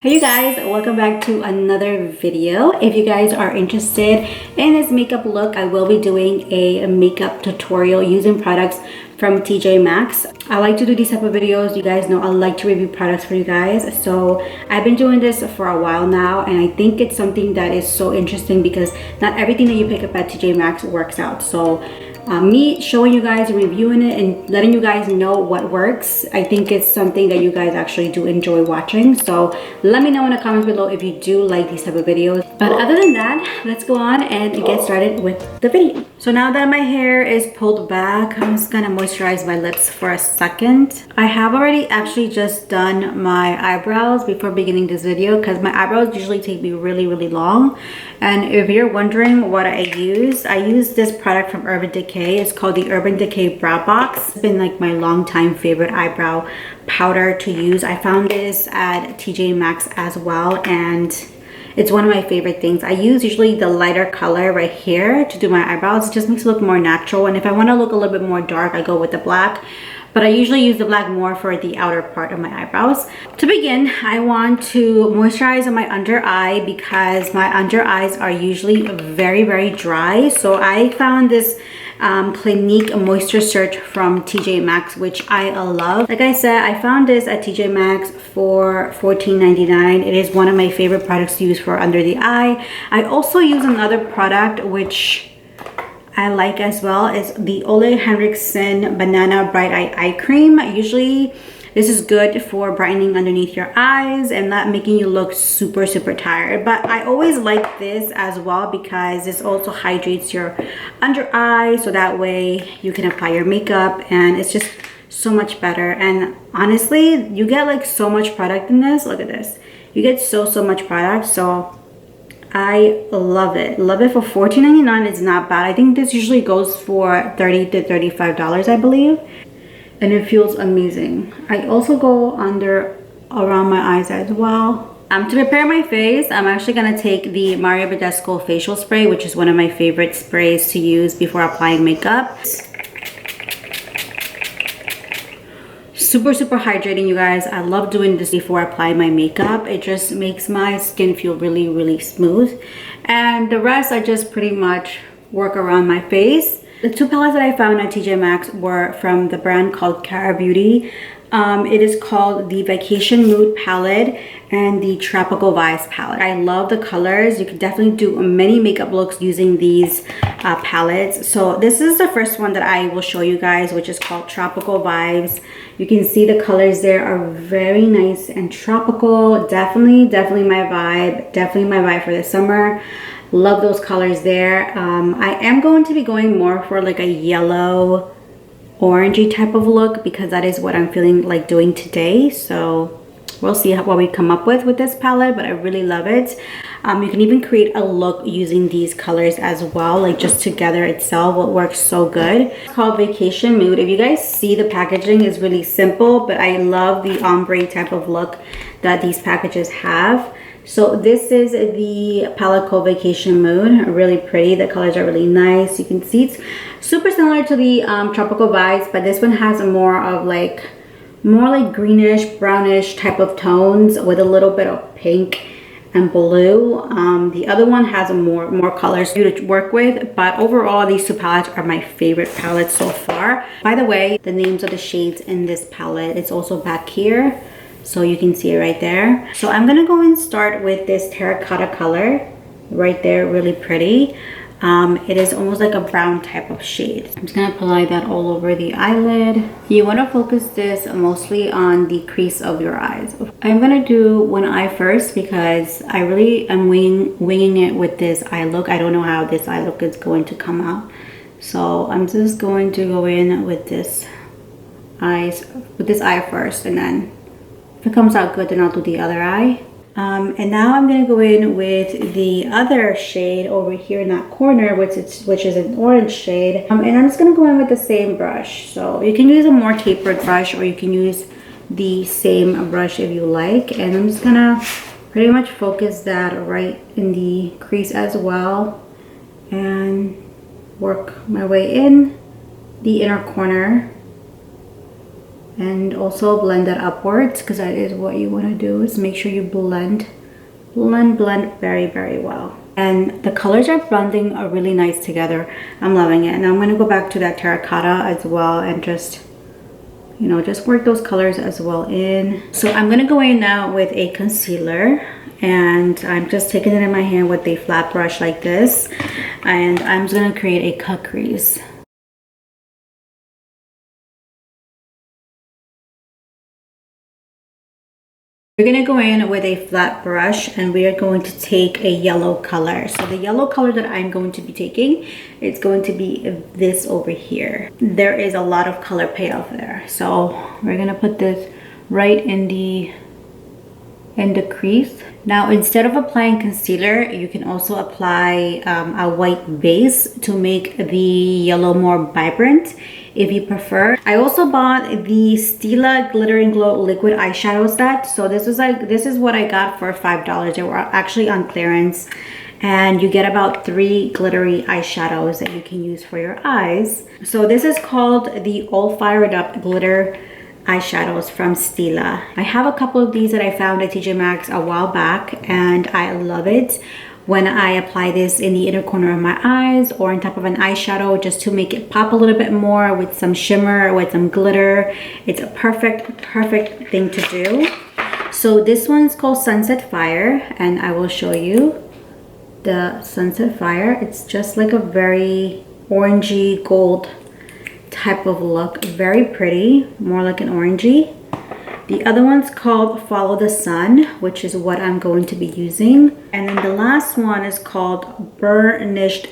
Hey you guys, welcome back to another video. If you guys are interested in this makeup look, I will be doing a makeup tutorial using products from TJ Maxx. I like to do these type of videos. You guys know I like to review products for you guys. So I've been doing this for a while now, and I think it's something that is so interesting because not everything that you pick up at TJ Maxx works out. So me showing you guys, reviewing it, and letting you guys know what works, I think it's something that you guys actually do enjoy watching. So let me know in the comments below if you do like these type of videos. But other than that, let's go on and get started with the video. So now that my hair is pulled back, I'm just gonna moisturize my lips for a second. I have already actually just done my eyebrows before beginning this video because my eyebrows usually take me really long. And if you're wondering what I use this product from Urban Decay. It's called the Urban Decay Brow Box. It's been like my long-time favorite eyebrow powder to use. I found this at TJ Maxx as well, and it's one of my favorite things. I use usually the lighter color right here to do my eyebrows. It just makes it look more natural, and if I want to look a little bit more dark, I go with the black. But I usually use the black more for the outer part of my eyebrows. To begin, I want to moisturize my under eye because my under eyes are usually very dry. So I found this Clinique Moisture Search from TJ Maxx, which I love. Like I said, I found this at TJ Maxx for $14.99. It is one of my favorite products to use for under the eye. I also use another product which I like as well. Is the Ole Henriksen Banana Bright Eye Cream. Usually this is good for brightening underneath your eyes and not making you look super tired. But I always like this as well because this also hydrates your under eye, so that way you can apply your makeup, and it's just so much better. And honestly, you get like so much product in this. Look at this. You get so much product. So I love it for $14.99. It's not bad. I think this usually goes for $30 to $35, I believe, and it feels amazing. I also go around my eyes as well. To prepare my face, I'm actually gonna take the Mario Badescu facial spray, which is one of my favorite sprays to use before applying makeup. Super hydrating, you guys. I love doing this before applying my makeup. It just makes my skin feel really smooth, and the rest I just pretty much work around my face. The two palettes that I found at TJ Maxx were from the brand called Cara Beauty. It is called the Vacation Mood palette and the Tropical Vibes palette. I love the colors. You can definitely do many makeup looks using these palettes. So this is the first one that I will show you guys, which is called Tropical Vibes. You can see the colors there are very nice and tropical. Definitely my vibe. Definitely my vibe for the summer. Love those colors there. I am going to be going more for like a yellow orangey type of look because that is what I'm feeling like doing today. So we'll see what we come up with this palette, but I really love it. You can even create a look using these colors as well, like just together itself. It works so good. It's called Vacation Mood. If you guys see, the packaging is really simple, but I love the ombre type of look that these packages have. So this is the palette called Vacation Mood. Really pretty. The colors are really nice. You can see it's super similar to the Tropical Vibes, but this one has more like greenish, brownish type of tones with a little bit of pink and blue. The other one has more colors to work with, but overall these two palettes are my favorite palettes so far. By the way, the names of the shades in this palette, it's also back here, so you can see it right there. So I'm gonna go and start with this terracotta color right there. Really pretty. It is almost like a brown type of shade. I'm just gonna apply that all over the eyelid. You want to focus this mostly on the crease of your eyes. I'm gonna do one eye first because I really am winging it with this eye look. I don't know how this eye look is going to come out, so I'm just going to go in with this eye first, and then if it comes out good, then I'll do the other eye. And now I'm going to go in with the other shade over here in that corner, which is an orange shade. And I'm just going to go in with the same brush. So you can use a more tapered brush, or you can use the same brush if you like. And I'm just going to pretty much focus that right in the crease as well, and work my way in the inner corner and also blend that upwards, because that is what you want to do, is make sure you blend very, very well. And the colors are blending are really nice together. I'm loving it. And I'm going to go back to that terracotta as well and just, you know, just work those colors as well in. So I'm going to go in now with a concealer, and I'm just taking it in my hand with a flat brush like this, and I'm just going to create a cut crease. We're going to go in with a flat brush, and we are going to take a yellow color. So the yellow color that I'm going to be taking, it's going to be this over here. There is a lot of color payoff there. So we're going to put this right in the crease. Now, instead of applying concealer, you can also apply a white base to make the yellow more vibrant if you prefer. I also bought the Stila Glitter and Glow liquid eyeshadow set. So this is what I got for $5. They were actually on clearance, and you get about 3 glittery eyeshadows that you can use for your eyes. So this is called the All Fired Up Glitter eyeshadows from Stila. I have a couple of these that I found at TJ Maxx a while back, and I love it when I apply this in the inner corner of my eyes or on top of an eyeshadow, just to make it pop a little bit more with some shimmer, with some glitter. It's a perfect thing to do. So this one's called Sunset Fire, and I will show you the Sunset Fire. It's just like a very orangey gold type of look, very pretty, more like an orangey. The other one's called Follow the Sun, which is what I'm going to be using. And then the last one is called Burnished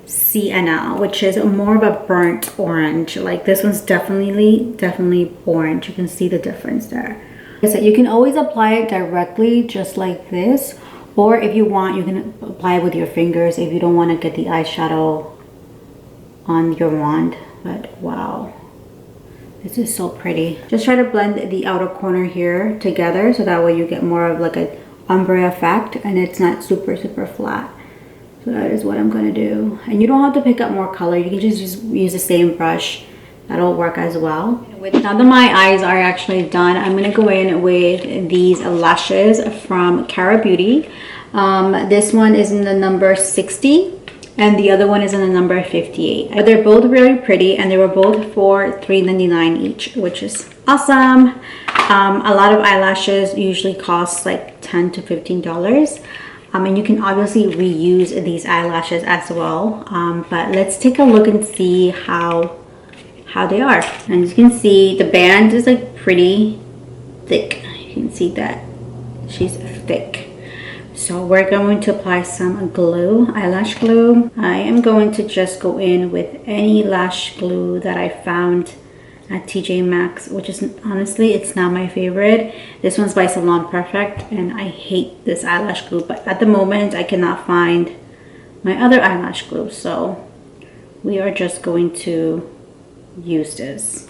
Sienna, which is more of a burnt orange. Like this one's definitely orange. You can see the difference there. Like I said, you can always apply it directly just like this, or if you want, you can apply it with your fingers if you don't want to get the eyeshadow on your wand. But wow, this is so pretty. Just try to blend the outer corner here together, so that way you get more of like an ombre effect and it's not super flat. So that is what I'm gonna do. And you don't have to pick up more color, you can just use the same brush. That'll work as well. Now that my eyes are actually done, I'm gonna go in with these lashes from Cara Beauty. This one is in the number 60. And the other one is in the number 58. But they're both really pretty, and they were both for $3.99 each, which is awesome. A lot of eyelashes usually cost like $10 to $15. And you can obviously reuse these eyelashes as well. But let's take a look and see how they are. And as you can see, the band is like pretty thick. You can see that she's thick. So we're going to apply some glue, eyelash glue. I am going to just go in with any lash glue that I found at TJ Maxx, which is honestly, it's not my favorite. This one's by Salon Perfect, and I hate this eyelash glue, but at the moment I cannot find my other eyelash glue. So we are just going to use this.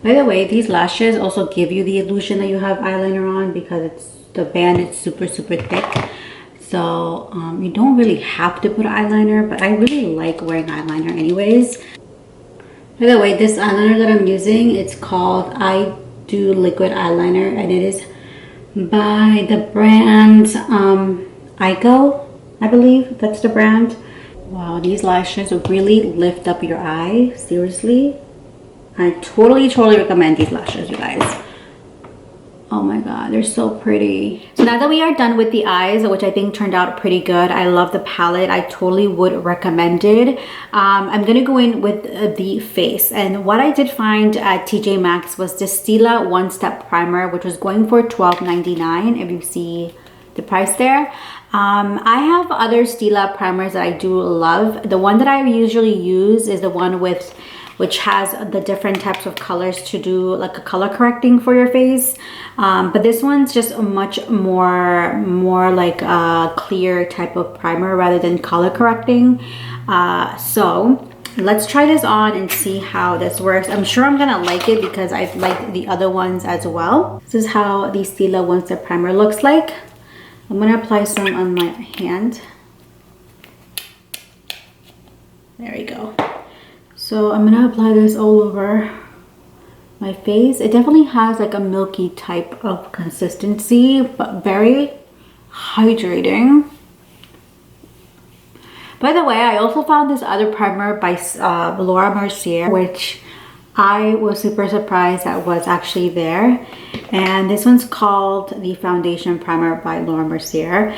By the way, these lashes also give you the illusion that you have eyeliner on, because the band is super thick. So you don't really have to put eyeliner, but I really like wearing eyeliner anyways. By the way, this eyeliner that I'm using, it's called I Do Liquid Eyeliner, and it is by the brand Igo, I believe that's the brand. Wow, these lashes really lift up your eye, seriously. I totally recommend these lashes, you guys. Oh my god, they're so pretty. So now that we are done with the eyes, which I think turned out pretty good, I love the palette. I totally would recommend it. I'm gonna go in with the face, and what I did find at TJ Maxx was the Stila One Step Primer, which was going for $12.99 if you see the price there. I have other Stila primers that I do love. The one that I usually use is the one which has the different types of colors to do like a color correcting for your face. But this one's just a much more like a clear type of primer rather than color correcting. So let's try this on and see how this works. I'm sure I'm gonna like it because I've liked the other ones as well. This is how the Stila One Step Primer looks like. I'm gonna apply some on my hand. There we go. So I'm gonna apply this all over my face. It definitely has like a milky type of consistency, but very hydrating. By the way, I also found this other primer by Laura Mercier, which I was super surprised that was actually there. And this one's called the Foundation Primer by Laura Mercier.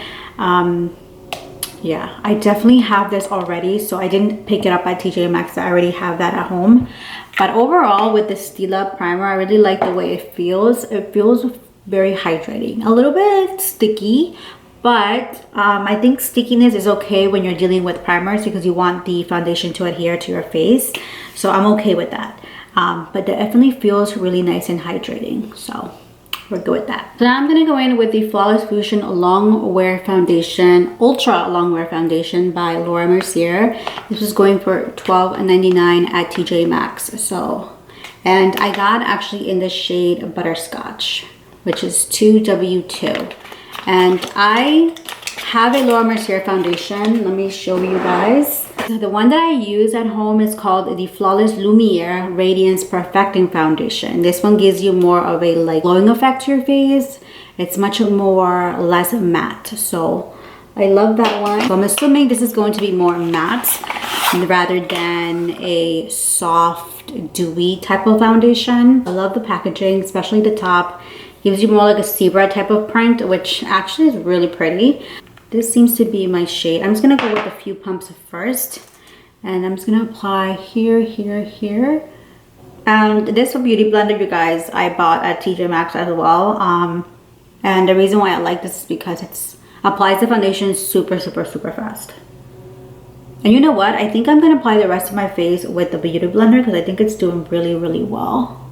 Yeah, I definitely have this already, so I didn't pick it up at TJ Maxx. I already have that at home. But overall, with the Stila primer, I really like the way it feels. It feels very hydrating. A little bit sticky, but I think stickiness is okay when you're dealing with primers because you want the foundation to adhere to your face. So I'm okay with that. But it definitely feels really nice and hydrating. So we're good with that. So now I'm gonna go in with the Flawless Fusion Long Wear Foundation, Ultra Long Wear Foundation by Laura Mercier. This was going for $12.99 at TJ Maxx. So, and I got actually in the shade Butterscotch, which is 2W2. And I have a Laura Mercier foundation. Let me show you guys. So the one that I use at home is called the Flawless Lumiere Radiance Perfecting Foundation. This one gives you more of a like glowing effect to your face. It's much more less matte. So I love that one. So I'm assuming this is going to be more matte rather than a soft, dewy type of foundation. I love the packaging, especially the top. Gives you more like a zebra type of print, which actually is really pretty. This seems to be my shade. I'm just gonna go with a few pumps first. And I'm just gonna apply here, here, here. And this beauty blender, you guys, I bought at TJ Maxx as well. And the reason why I like this is because it applies the foundation super, super, super fast. And you know what? I think I'm gonna apply the rest of my face with the beauty blender because I think it's doing really, really well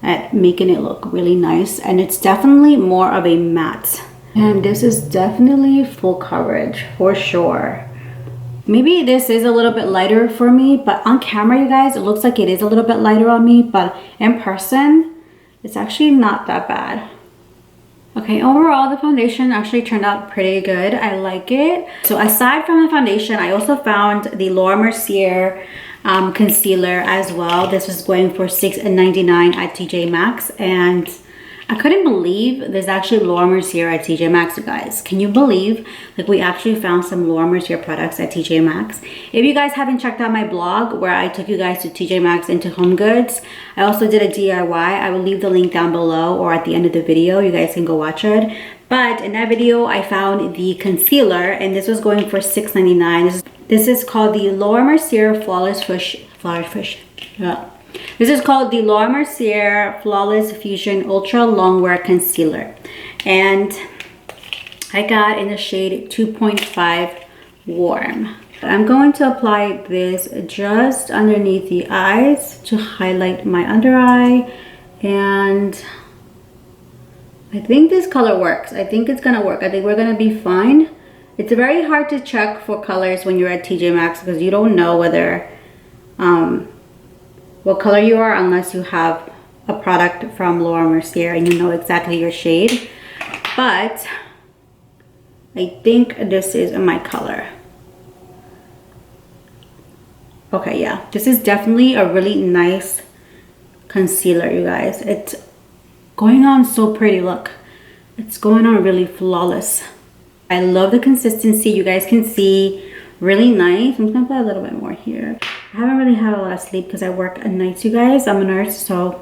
at making it look really nice. And it's definitely more of a matte. And this is definitely full coverage for sure. Maybe this is a little bit lighter for me, but on camera, you guys, it looks like it is a little bit lighter on me, but in person, it's actually not that bad. Okay, overall, the foundation actually turned out pretty good. I like it. So aside from the foundation, I also found the Laura Mercier concealer as well. This was going for $6.99 at TJ Maxx, and I couldn't believe there's actually Laura Mercier at TJ Maxx, you guys. Can you believe like we actually found some Laura Mercier products at TJ Maxx? If you guys haven't checked out my blog where I took you guys to TJ Maxx into Home Goods, I also did a DIY. I will leave the link down below or at the end of the video. You guys can go watch it. But in that video, I found the concealer, and this was going for $6.99. This is called the Laura Mercier Flawless This is called the Laura Mercier Flawless Fusion Ultra Longwear Concealer. And I got in the shade 2.5 Warm. I'm going to apply this just underneath the eyes to highlight my under eye. And I think this color works. I think it's gonna work. I think we're gonna be fine. It's very hard to check for colors when you're at TJ Maxx because you don't know whether what color you are unless you have a product from Laura Mercier and you know exactly your shade. But I think this is my color. Okay, yeah, this is definitely a really nice concealer, you guys. It's going on so pretty. Look, it's going on really flawless. I love the consistency. You guys can see really nice. I'm gonna put a little bit more here. I haven't really had a lot of sleep because I work at nights, you guys. I'm a nurse, so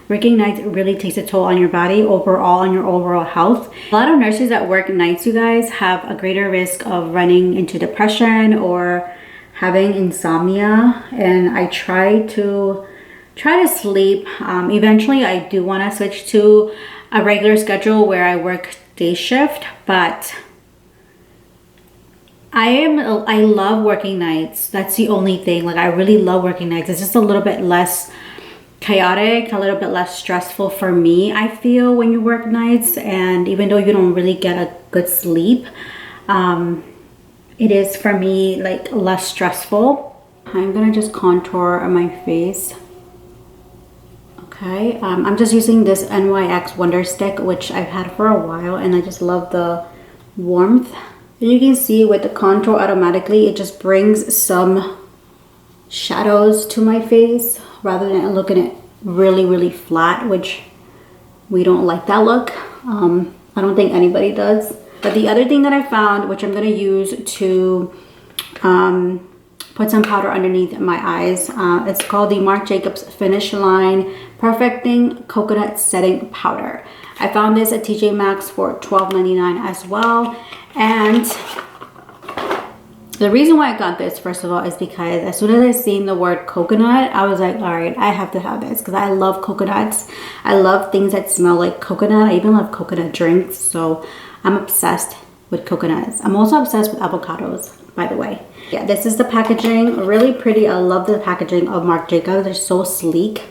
working nights really takes a toll on your body overall, on your overall health. A lot of nurses that work nights, you guys, have a greater risk of running into depression or having insomnia. And I try to sleep. Eventually, I do want to switch to a regular schedule where I work day shift, but I love working nights. That's the only thing. Like, I really love working nights. It's just a little bit less chaotic, a little bit less stressful for me, I feel, when you work nights. And even though you don't really get a good sleep, it is for me like less stressful. I'm gonna just contour my face. Okay, I'm just using this NYX Wonder Stick, which I've had for a while, and I just love the warmth. And you can see with the contour automatically, it just brings some shadows to my face rather than looking at really flat, which we don't like that look. I don't think anybody does. But the other thing that I found, which I'm going to use to put some powder underneath my eyes, it's called the Marc Jacobs Finish Line Perfecting Coconut Setting Powder. I found this at TJ Maxx for $12.99 as well. And the reason why I got this, first of all, is because as soon as I seen the word coconut, I was like, all right, I have to have this because I love coconuts. I love things that smell like coconut. I even love coconut drinks. So I'm obsessed with coconuts. I'm also obsessed with avocados, by the way. Yeah, this is the packaging. Really pretty. I love the packaging of Marc Jacobs. They're so sleek.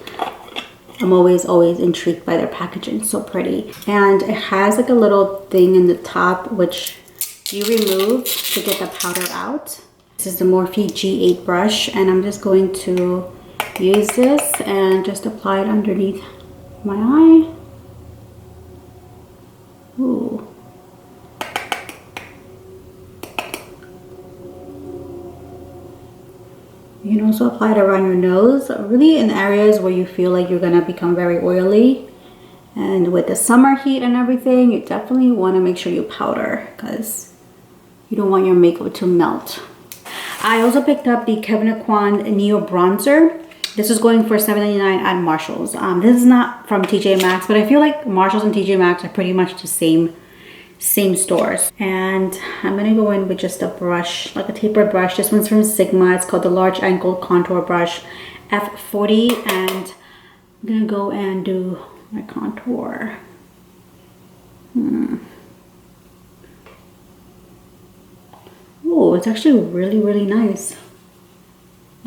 I'm always intrigued by their packaging. So pretty. And it has like a little thing in the top which you remove to get the powder out. This is the Morphe G8 brush, and I'm just going to use this and just apply it underneath my eye. Ooh. You can also apply it around your nose, really in areas where you feel like you're gonna become very oily. And with the summer heat and everything, you definitely want to make sure you powder because you don't want your makeup to melt. I also picked up the Kevyn Aucoin Neo Bronzer. This is going for $7.99 at Marshall's. This is not from TJ Maxx, but I feel like Marshall's and TJ Maxx are pretty much the same stores. And I'm gonna go in with just a brush, like a tapered brush. This one's from Sigma. It's called the Large Angle Contour Brush F40, and I'm gonna go and do my contour. Oh, it's actually really nice.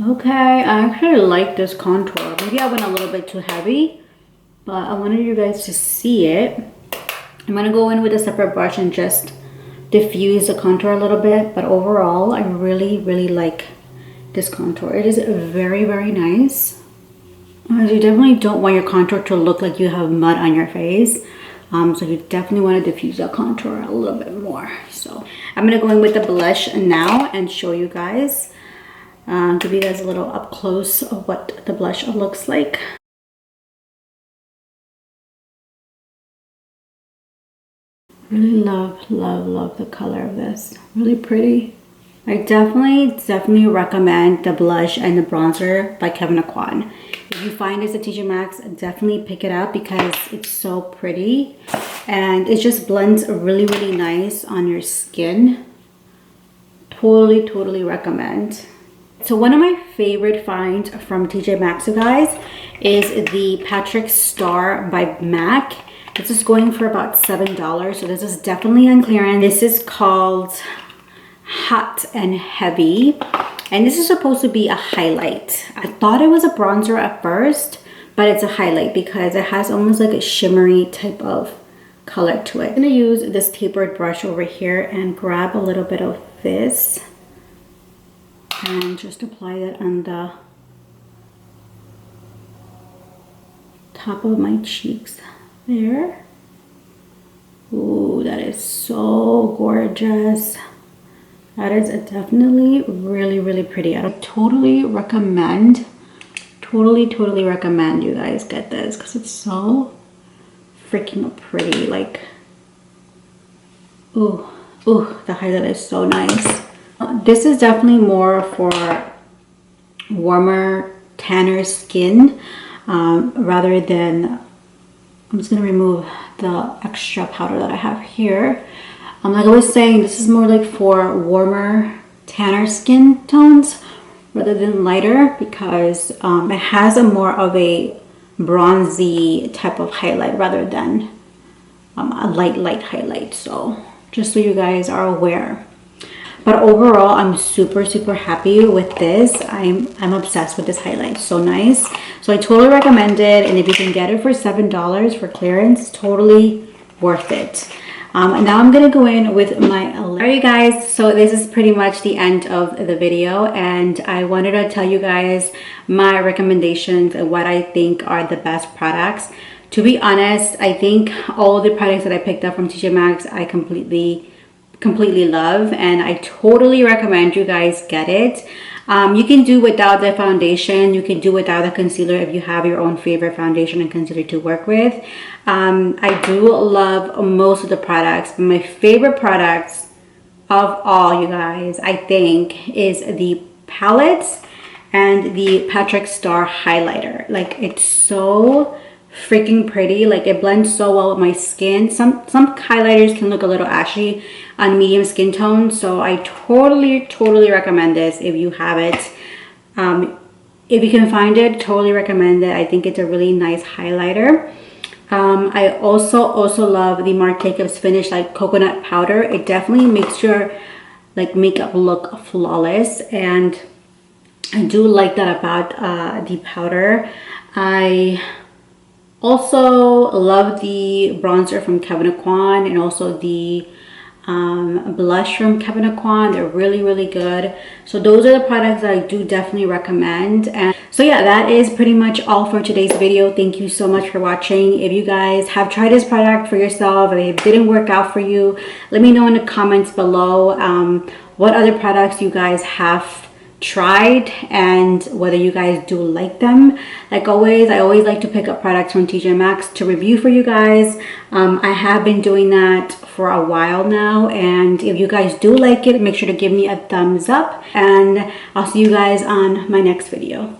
Okay, I actually like this contour. Maybe I went a little bit too heavy, but I wanted you guys to see it. I'm gonna go in with a separate brush and just diffuse the contour a little bit, but overall I really like this contour. It is very nice. You definitely don't want your contour to look like you have mud on your face. So you definitely want to diffuse that contour a little bit more. So I'm gonna go in with the blush now and show you guys, give you guys a little up close of what the blush looks like. Really love the color of this. Really pretty. I definitely recommend the blush and the bronzer by Kevyn Aucoin. If you find this at TJ Maxx, definitely pick it up because it's so pretty and it just blends really nice on your skin. Totally recommend. So one of my favorite finds from TJ Maxx, you guys, is the Patrick Star by MAC. This is going for about $7, so this is definitely on clearance. This is called Hot and Heavy, and this is supposed to be a highlight. I thought it was a bronzer at first, but it's a highlight because it has almost like a shimmery type of color to it. I'm gonna use this tapered brush over here and grab a little bit of this and just apply that on the top of my cheeks there. Ooh, that is so gorgeous. That is definitely really pretty. I totally recommend you guys get this because it's so freaking pretty. Like, ooh, the highlight is so nice. This is definitely more for warmer, tanner skin rather than, I'm just gonna remove the extra powder that I have here. Like I was saying, this is more like for warmer, tanner skin tones rather than lighter because it has a more of a bronzy type of highlight rather than a light highlight. So just so you guys are aware. But overall, I'm super happy with this. I'm obsessed with this highlight. So nice. So I totally recommend it. And if you can get it for $7 for clearance, totally worth it. Now I'm gonna go in with my eyelash. Alright, you guys, so this is pretty much the end of the video, and I wanted to tell you guys my recommendations and what I think are the best products. To be honest, I think all the products that I picked up from TJ Maxx, I completely completely love, and I totally recommend you guys get it. You can do without the foundation, you can do without the concealer if you have your own favorite foundation and concealer to work with. I do love most of the products, but my favorite products of all, you guys, I think, is the palettes and the Patrick Star highlighter. Like, it's so freaking pretty. Like, it blends so well with my skin. Some highlighters can look a little ashy on medium skin tone, so I totally recommend this if you have it. If you can find it, totally recommend it. I think it's a really nice highlighter. I also love the Marc Jacobs Finish like coconut powder. It definitely makes your like makeup look flawless, and I do like that about the powder. I also love the bronzer from Kevyn Aucoin and also the blush from Kevyn Aucoin. They're really good. So those are the products that I do definitely recommend. And so yeah, that is pretty much all for today's video. Thank you so much for watching. If you guys have tried this product for yourself and it didn't work out for you, let me know in the comments below what other products you guys have tried and whether you guys do like them. Like always, I always like to pick up products from TJ Maxx to review for you guys. I have been doing that for a while now, and if you guys do like it, make sure to give me a thumbs up, and I'll see you guys on my next video.